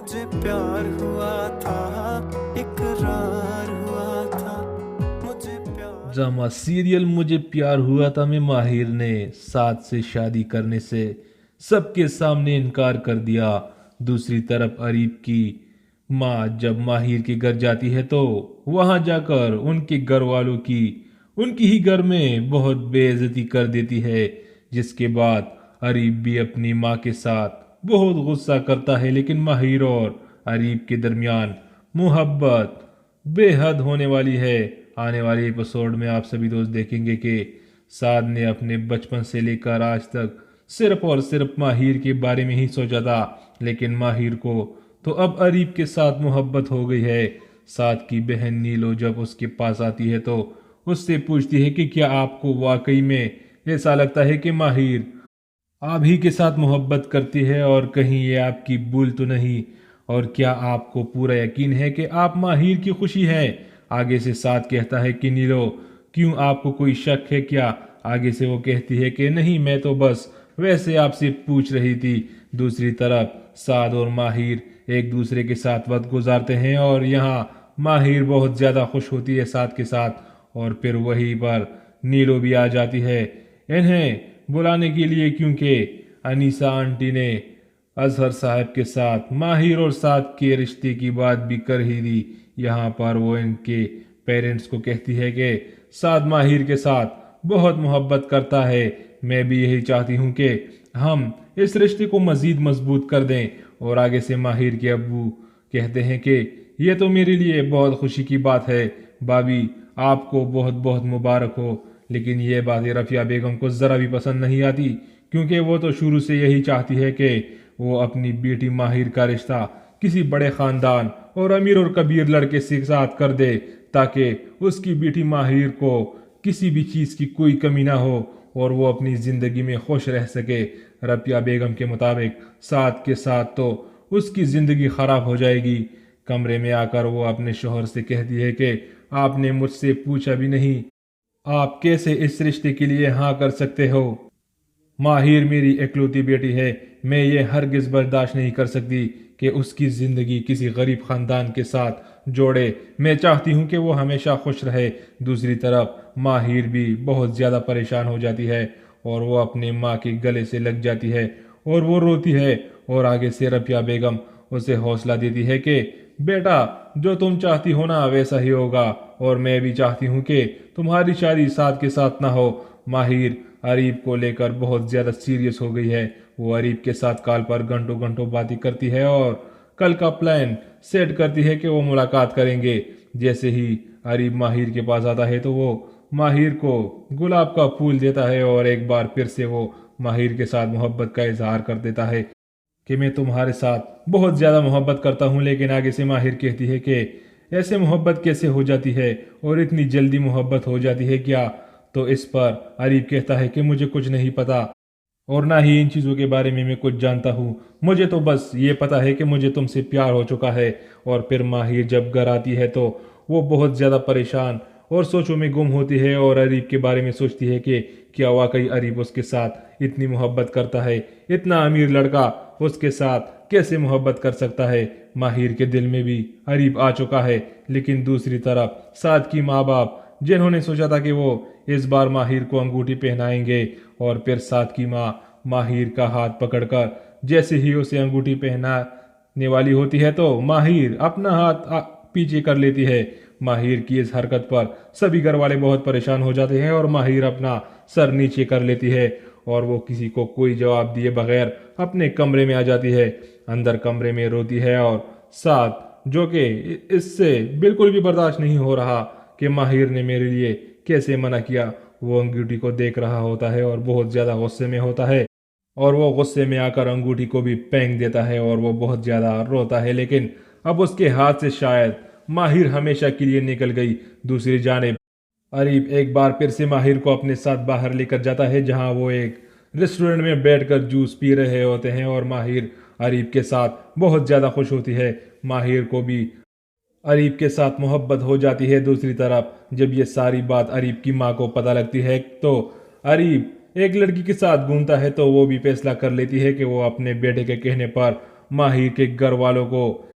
मुझे प्यार हुआ था, इकरार हुआ था, मुझे प्यार। ड्रामा सीरियल मुझे प्यार हुआ था में माहिर ने साद से शादी करने से सबके सामने इनकार कर दिया। दूसरी तरफ अरीब की माँ जब माहिर के घर जाती है तो वहां जाकर उनके घर वालों की उनकी ही घर में बहुत बेइज्जती कर देती है, जिसके बाद अरीब भी अपनी माँ के साथ बहुत गुस्सा करता है। लेकिन माहिर और अरीब के दरमियान मोहब्बत बेहद होने वाली है। आने वाले एपिसोड में आप सभी दोस्त देखेंगे कि साद ने अपने बचपन से लेकर आज तक सिर्फ और सिर्फ माहिर के बारे में ही सोचा था, लेकिन माहिर को तो अब अरीब के साथ मोहब्बत हो गई है। साद की बहन नीलो जब उसके पास आती है तो उससे पूछती है कि क्या आपको वाकई में ऐसा लगता है कि माहिर आप ही के साथ मोहब्बत करती है और कहीं ये आपकी भूल तो नहीं, और क्या आपको पूरा यकीन है कि आप माहिर की खुशी है। आगे से साथ कहता है कि नीलो क्यों आपको कोई शक है क्या। आगे से वो कहती है कि नहीं, मैं तो बस वैसे आपसे पूछ रही थी। दूसरी तरफ साद और माहिर एक दूसरे के साथ वक्त गुजारते हैं और यहाँ माहिर बहुत ज़्यादा खुश होती है साद के साथ। और फिर वहीं पर नीलो भी आ जाती है इन्हें बुलाने के लिए, क्योंकि अनीसा आंटी ने अजहर साहब के साथ माहिर और साद के रिश्ते की बात भी कर ही दी। यहाँ पर वो इनके पेरेंट्स को कहती है कि साद माहिर के साथ बहुत मोहब्बत करता है। मैं भी यही चाहती हूँ कि हम इस रिश्ते को मज़ीद मजबूत कर दें। और आगे से माहिर के अब्बू कहते हैं कि ये तो मेरे लिए बहुत खुशी की बात है, भाभी आपको बहुत बहुत मुबारक हो। लेकिन ये बातें रफिया बेगम को ज़रा भी पसंद नहीं आती, क्योंकि वो तो शुरू से यही चाहती है कि वो अपनी बेटी माहिर का रिश्ता किसी बड़े ख़ानदान और अमीर और कबीर लड़के के साथ कर दे, ताकि उसकी बेटी माहिर को किसी भी चीज़ की कोई कमी ना हो और वो अपनी ज़िंदगी में खुश रह सके। रफिया बेगम के मुताबिक साथ के साथ तो उसकी ज़िंदगी ख़राब हो जाएगी। कमरे में आकर वो अपने शोहर से कहती है कि आपने मुझसे पूछा भी नहीं, आप कैसे इस रिश्ते के लिए हाँ कर सकते हो। माहिर मेरी इकलौती बेटी है, मैं ये हरगिज़ बर्दाश्त नहीं कर सकती कि उसकी ज़िंदगी किसी गरीब ख़ानदान के साथ जोड़े। मैं चाहती हूँ कि वो हमेशा खुश रहे। दूसरी तरफ माहिर भी बहुत ज़्यादा परेशान हो जाती है और वो अपने माँ के गले से लग जाती है और वो रोती है। और आगे से रफिया बेगम उसे हौसला देती है कि बेटा जो तुम चाहती हो ना वैसा ही होगा, और मैं भी चाहती हूँ कि तुम्हारी शादी साथ के साथ ना हो। माहिर अरीब को लेकर बहुत ज़्यादा सीरियस हो गई है। वो अरीब के साथ कॉल पर घंटों घंटों बातें करती है और कल का प्लान सेट करती है कि वो मुलाकात करेंगे। जैसे ही अरीब माहिर के पास आता है तो वो माहिर को गुलाब का फूल देता है और एक बार फिर से वो माहिर के साथ मोहब्बत का इजहार कर देता है कि मैं तुम्हारे साथ बहुत ज़्यादा मोहब्बत करता हूँ। लेकिन आगे से माहिर कहती है कि ऐसे मोहब्बत कैसे हो जाती है और इतनी जल्दी मोहब्बत हो जाती है क्या। तो इस पर अरीब कहता है कि मुझे कुछ नहीं पता और ना ही इन चीज़ों के बारे में मैं कुछ जानता हूँ, मुझे तो बस ये पता है कि मुझे तुमसे प्यार हो चुका है। और फिर माहिर जब घर आती है तो वो बहुत ज़्यादा परेशान और सोचों में गुम होती है और अरीब के बारे में सोचती है कि क्या वाकई अरीब उसके साथ इतनी मोहब्बत करता है। इतना अमीर लड़का उसके साथ कैसे मोहब्बत कर सकता है। माहिर के दिल में भी अरीब आ चुका है। लेकिन दूसरी तरफ साद की माँ बाप जिन्होंने सोचा था कि वो इस बार माहिर को अंगूठी पहनाएंगे, और फिर साद की माँ माहिर का हाथ पकड़कर जैसे ही उसे अंगूठी पहनाने वाली होती है तो माहिर अपना हाथ पीछे कर लेती है। माहिर की इस हरकत पर सभी घर वाले बहुत परेशान हो जाते हैं और माहिर अपना सर नीचे कर लेती है और वो किसी को कोई जवाब दिए बगैर अपने कमरे में आ जाती है। अंदर कमरे में रोती है और साथ जो कि इससे बिल्कुल भी बर्दाश्त नहीं हो रहा कि माहिर ने मेरे लिए कैसे मना किया, वो अंगूठी को देख रहा होता है और बहुत ज़्यादा गुस्से में होता है और वो गुस्से में आकर अंगूठी को भी फेंक देता है और वो बहुत ज़्यादा रोता है। लेकिन अब उसके हाथ से शायद माहिर हमेशा के लिए निकल गई। दूसरी जानिब अरीब एक बार फिर से माहिर को अपने साथ बाहर लेकर जाता है, जहां वो एक रेस्टोरेंट में बैठकर जूस पी रहे होते हैं और माहिर अरीब के साथ बहुत ज़्यादा खुश होती है। माहिर को भी अरीब के साथ मोहब्बत हो जाती है। दूसरी तरफ जब ये सारी बात अरीब की माँ को पता लगती है तो अरीब एक लड़की के साथ घूमता है तो वो भी फैसला कर लेती है कि वो अपने बेटे के कहने पर माहिर के घर वालों को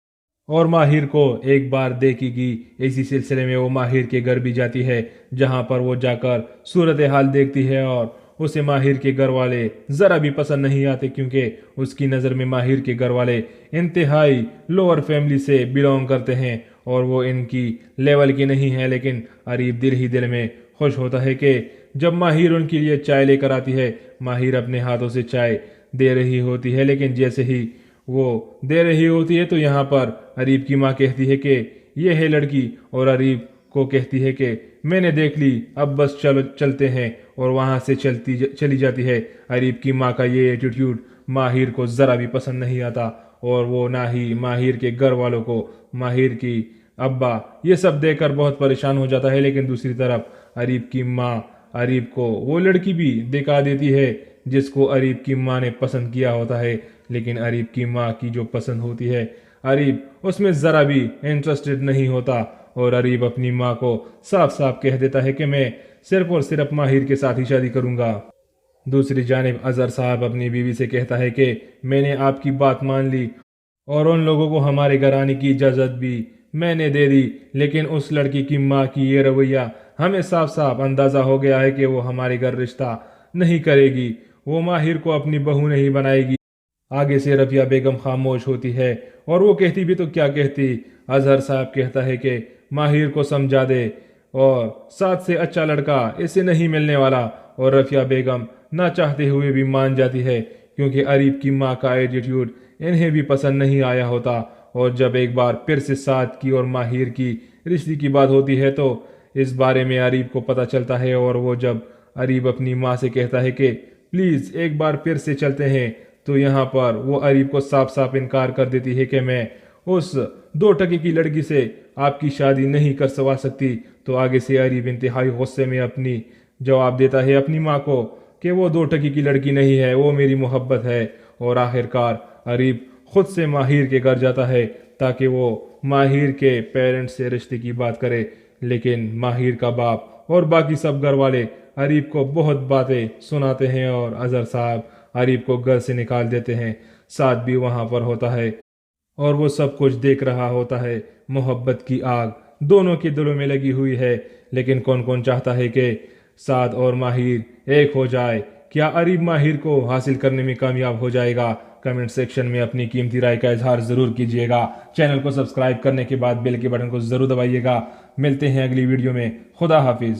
और माहिर को एक बार देखेगी। इसी सिलसिले में वो माहिर के घर भी जाती है, जहां पर वो जाकर सूरत हाल देखती है और उसे माहिर के घर वाले ज़रा भी पसंद नहीं आते, क्योंकि उसकी नज़र में माहिर के घर वाले इंतहाई लोअर फैमिली से बिलोंग करते हैं और वो इनकी लेवल की नहीं है। लेकिन अरीब दिल ही दिल में खुश होता है कि जब माहिर उनके लिए चाय लेकर आती है, माहिर अपने हाथों से चाय दे रही होती है, लेकिन जैसे ही वो दे रही होती है तो यहाँ पर अरीब की माँ कहती है कि ये है लड़की, और अरीब को कहती है कि मैंने देख ली, अब बस चलो चलते हैं, और वहाँ से चली जाती है। अरीब की माँ का ये एटीट्यूड माहिर को ज़रा भी पसंद नहीं आता, और वो ना ही माहिर के घर वालों को, माहिर की अब्बा, ये सब देखकर बहुत परेशान हो जाता है। लेकिन दूसरी तरफ अरीब की माँ अरीब को वो लड़की भी दिखा देती है जिसको अरीब की माँ ने पसंद किया होता है। लेकिन अरीब की माँ की जो पसंद होती है, अरीब उसमें ज़रा भी इंटरेस्टेड नहीं होता, और अरीब अपनी माँ को साफ साफ कह देता है कि मैं सिर्फ और सिर्फ माहिर के साथ ही शादी करूँगा। दूसरी जानिब अजहर साहब अपनी बीवी से कहता है कि मैंने आपकी बात मान ली और उन लोगों को हमारे घर आने की इजाज़त भी मैंने दे दी, लेकिन उस लड़की की माँ की ये रवैया हमें साफ साफ अंदाज़ा हो गया है कि वो हमारे घर रिश्ता नहीं करेगी, वो माहिर को अपनी बहू नहीं बनाएगी। आगे से रफिया बेगम खामोश होती है, और वो कहती भी तो क्या कहती। अजहर साहब कहता है कि माहिर को समझा दे, और साथ से अच्छा लड़का इसे नहीं मिलने वाला, और रफिया बेगम ना चाहते हुए भी मान जाती है, क्योंकि अरीब की माँ का एटीट्यूड इन्हें भी पसंद नहीं आया होता। और जब एक बार फिर से साद की और माहिर की रिश्ते की बात होती है तो इस बारे में अरीब को पता चलता है, और वो जब अरीब अपनी माँ से कहता है कि प्लीज़ एक बार फिर से चलते हैं, तो यहाँ पर वो अरीब को साफ साफ इनकार कर देती है कि मैं उस 2 टके की लड़की से आपकी शादी नहीं कर सवा सकती। तो आगे से अरीब इंतहाई गुस्से में अपनी जवाब देता है अपनी माँ को कि वो 2 टके की लड़की नहीं है, वो मेरी मोहब्बत है। और आखिरकार अरीब खुद से माहिर के घर जाता है ताकि वो माहिर के पेरेंट्स से रिश्ते की बात करे, लेकिन माहिर का बाप और बाकी सब घर वाले अरीब को बहुत बातें सुनाते हैं, और अजहर साहब अरीब को घर से निकाल देते हैं। साद भी वहाँ पर होता है और वो सब कुछ देख रहा होता है। मोहब्बत की आग दोनों के दिलों में लगी हुई है, लेकिन कौन कौन चाहता है कि साद और माहिर एक हो जाए। क्या अरीब माहिर को हासिल करने में कामयाब हो जाएगा? कमेंट सेक्शन में अपनी कीमती राय का इजहार जरूर कीजिएगा। चैनल को सब्सक्राइब करने के बाद बेल के बटन को जरूर दबाइएगा। मिलते हैं अगली वीडियो में। खुदा हाफिज।